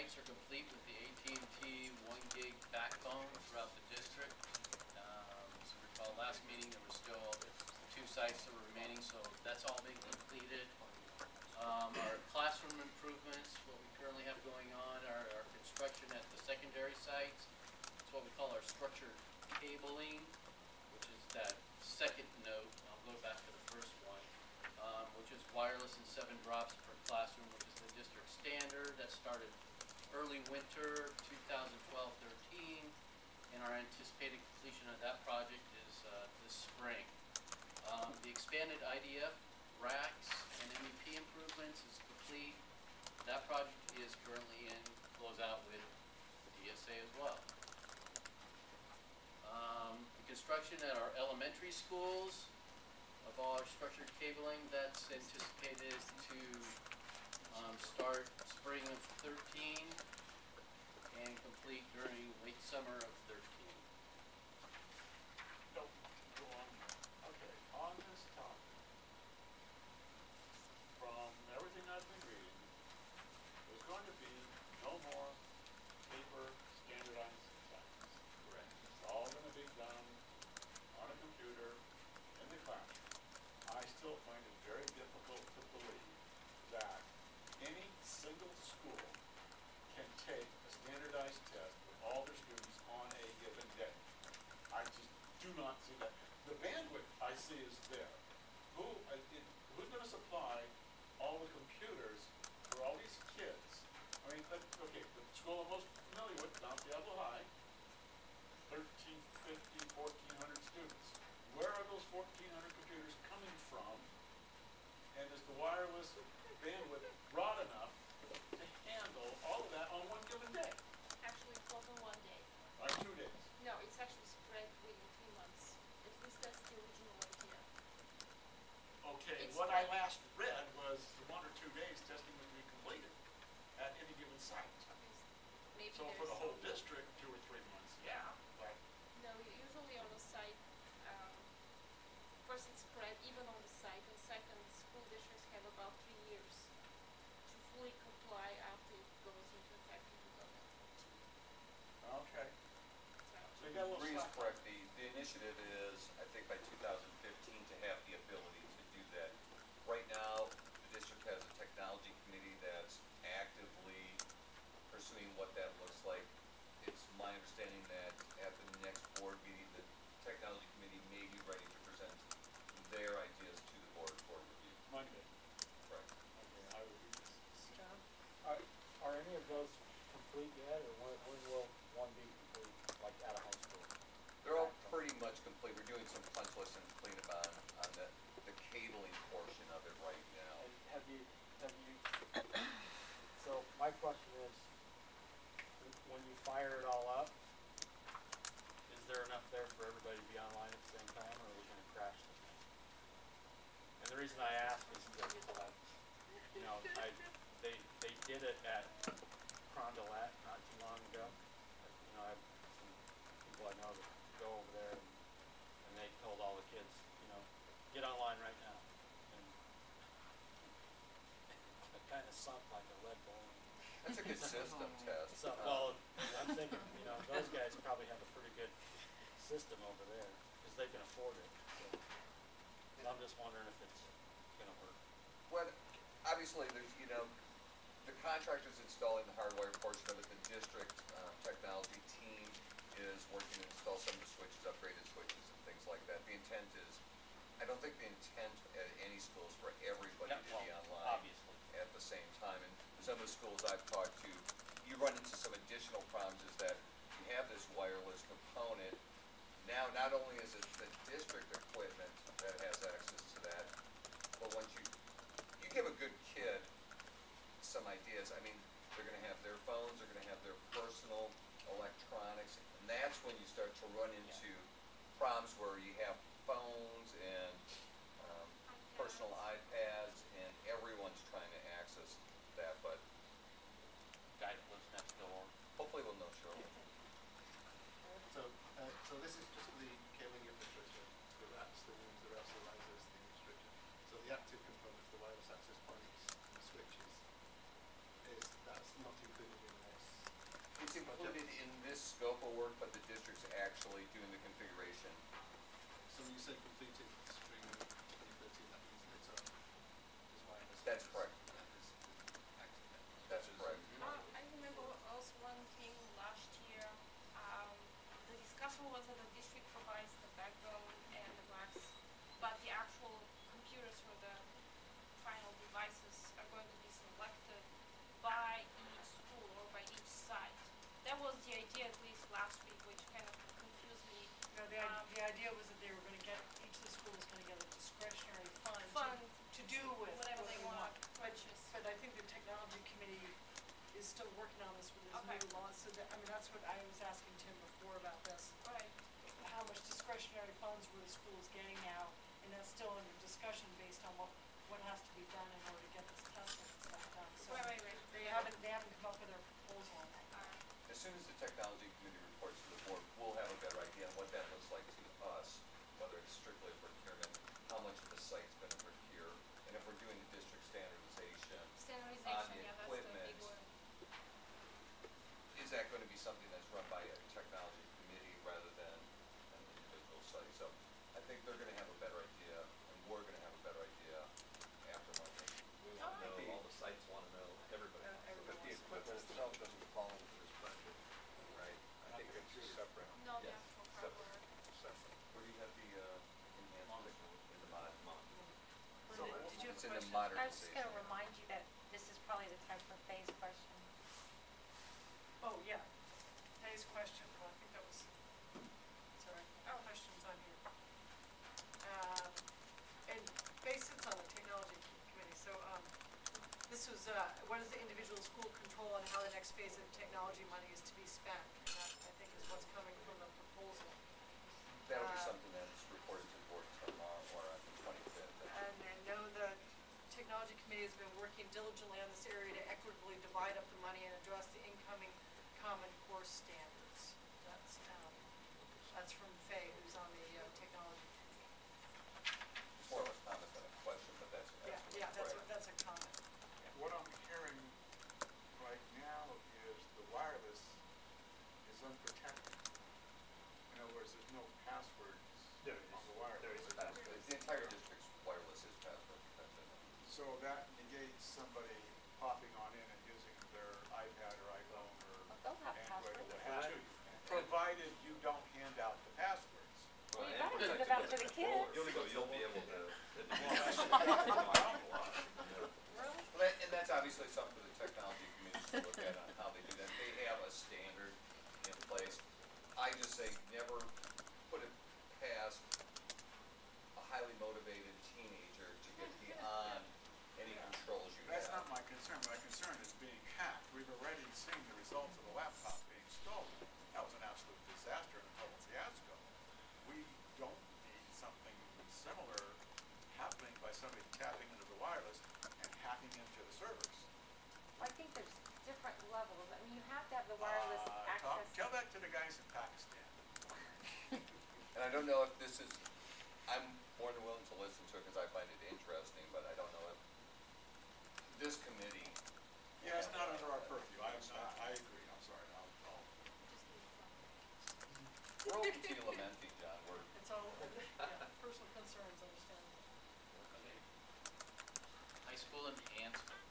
sites are complete with the AT&T 1 gig backbone throughout the district. As you recall, last meeting there were still 2 sites that were remaining, so that's all been completed. Our classroom improvements, what we currently have going on, our construction at the secondary sites. It's what we call our structured cabling, which is that second note. I'll go back to the first one, which is wireless and 7 drops per classroom, which is the district standard. That started early winter 2012-13, and our anticipated completion of that project is this spring. The expanded IDF racks and MEP improvements is complete. That project is currently in closeout with DSA as well. The construction at our elementary schools of all our structured cabling, that's anticipated to start spring of 13 and complete during late summer of 13. Go on. Okay, on this topic, from everything I've been reading, there's going to be no more paper standardized tests. Correct. It's all going to be done on a computer in the classroom. I still find it very difficult to believe that any single school can take a standardized test with all their students on a given day. I just do not see that. The bandwidth I see is there. Who's going to supply all the computers for all these kids? I mean, okay, the school I'm most familiar with, Mount Diablo High, 13, 50, 1,400 students. Where are those 1,400 computers coming from? And is the wireless bandwidth broad enough to handle all of that on one given day? Actually, it's not on 1 day. Or 2 days? No, it's actually spread within 3 months. At least that's the original idea. Okay, It's what spread. I last read was 1 or 2 days testing would be completed at any given site. Maybe So for the whole district, 2 or 3 months, yeah. But no, usually on the site, first it's spread even on the site, and second, school districts have about 3 years to fully comply after it goes into effect in 2014. okay. So you To got a little Bree's slack. correct, the initiative is, I think by 2015, to have the ability to do that. Right now, the district has a technology committee that's actively pursuing what that looks like. It's my understanding that at the next board meeting, the technology committee may be ready to present their ideas to the board for review. Monday. Right. Okay, I would be John? Are any of those complete yet, or when will one be complete, like out of high school? They're all pretty much complete. We're doing some punch list and cleanup on the cabling portion of it right now. And have you, so my question is, when you fire it all up, is there enough there for everybody to be online at the same time, or are we going to crash the thing? And the reason I ask is that, you know, they did it at Crondolette not too long ago. You know, I have some people I know that go over there, and they told all the kids, you know, get online right now. And it kind of sunk like a lead balloon. That's a good system test. So, well, I'm thinking, you know, those guys probably have a pretty good system over there because they can afford it. So I'm just wondering if it's going to work. Well, obviously, there's, you know, the contractor's installing the hardware portion of it. The district technology team is working to install some of the switches, upgraded switches, and things like that. The intent is, I don't think the intent at any school is for everybody to be online Obviously. at the same time. And some of the schools I've talked to, you run into some additional problems is that you have this wireless component. Now, not only is it the district equipment that has access to that, but once you give a good kid some ideas, I mean, they're going to have their phones, they're going to have their personal electronics, and that's when you start to run into problems where you have phones and personal iPads, and everyone's trying to access that, but Guy that lives next door. hopefully we'll know shortly. So this is just for the cabling infrastructure, the racks, the rooms, the risers, the infrastructure. So the active components, the wireless access points, and the switches, that's not included in this. actually doing the configuration. So when you say completing spring 2013, that means it's is wireless. That's correct. That is active then. That's correct. I remember also one thing last year, the discussion was that the district provides the backbone and the racks, but the actual computers for the final devices are going to be selected by each school or by each site. That was the idea at least last week, which kind of confused me. No, the idea was that they were gonna get, each of the schools was gonna get a discretionary fund Fund to do with whatever what they we want, But, purchase. but I think the technology committee is still working on this with this Okay. new law, so that, I mean, that's what I was asking Tim before about this. Right. How much discretionary funds were the schools getting now, and that's still under discussion based on what has to be done in order to get this testing and stuff done, so. Right. They haven't come up with their proposal on that. As soon as the technology committee reports to the board, we'll have a better idea on what that looks like to us, whether it's strictly a procurement, how much of the site's gonna procure, and if we're doing the district standardization, Standardization, yeah, that's the big equipment. one. Is that gonna be something that's run by a technology committee rather than an individual site? So I think they're gonna have a better idea, and we're gonna have a better idea after Monday. We wanna know, Alright. all the sites wanna know, everybody. But the equipment itself doesn't fall into this budget, right? I think it's separate. No, the Yes, actual separate. hardware. Separate. Where do you have the enhancement in the mod? Linda, did you have It's a in the question? modernization. I was just gonna remind you that this is probably the time for Faye's question. Oh, yeah. Today's question, well, I think that was, sorry, our question's on here. And based it's on the technology committee, so, this was, what is the individual school control on how the next phase of technology money is to be spent? And that, I think, is what's coming from the proposal. That'll be something that's reported to the board tomorrow or on the 25th. And I know the technology committee has been working diligently on this area to equitably divide up the money and address the incoming common core standards. That's from Faye, who's on the technology committee. It's more of a comment than a question, but that's absolutely Yeah, correct. that's a comment. What I'm hearing right now is the wireless is unprotected. In other words, there's no passwords on the wireless. There is a password. The entire district's wireless is password protected. So that negates somebody popping on in and using their iPad or iPhone or They'll have Android or passwords. what have you, provided you don't hand out the passwords. Well, you gotta give it out to the kids. You'll be able to. Well, and that's obviously something the technology committee should look at on how they do that. They have a standard in place. I just say never put it past a highly motivated teenager to get beyond any controls you have. That's not my concern. My concern is being hacked. We've already seen the results of the laptop being stolen. That was an absolute disaster and a total fiasco. We don't need something similar happening by somebody tapping into the wireless and hacking into the servers. I think there's different levels. I mean, you have to have the wireless access. Tell that to the guys in Pakistan. And I don't know if this is, I'm more than willing to listen to it because I find it interesting, but I don't know if this committee. Yeah, it's not under our purview. I agree. I'm sorry. We're open to you lamenting, John. It's all, personal concerns, understandable. Okay. High school enhancement.